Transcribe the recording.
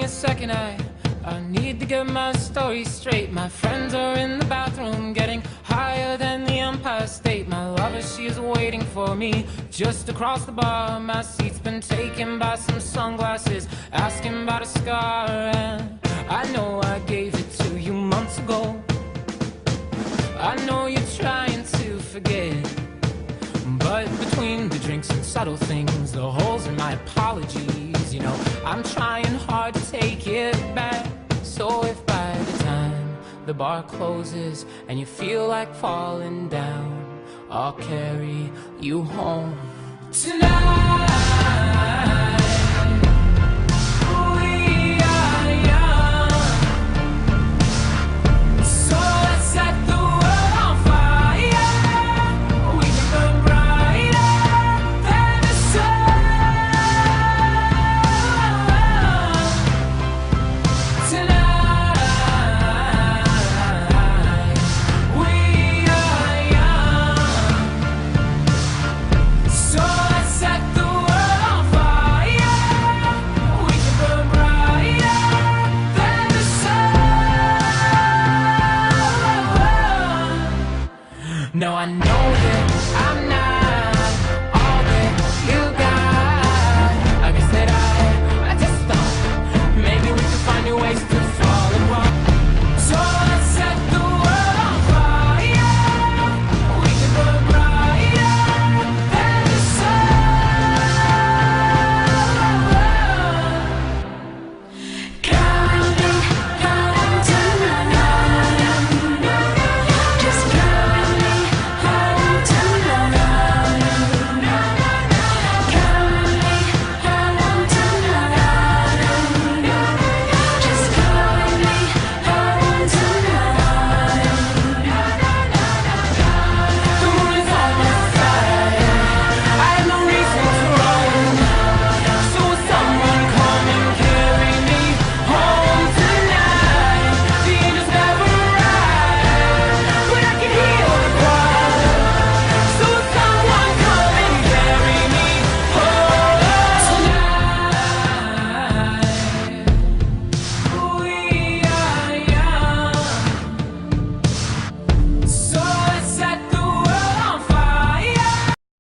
me a second, I need to get my story straight. My friends are in the bathroom getting higher than the Empire State. My lover, she is waiting for me just across the bar. My seat's been taken by some sunglasses asking about a scar. And I know I gave it to you months ago. I know you're trying to forget, but between the drinks and subtle things, the holes in my apologies, you know, I'm trying hard to take it back. So if by the time the bar closes and you feel like falling down, I'll carry you home tonight. No, I know that I'm not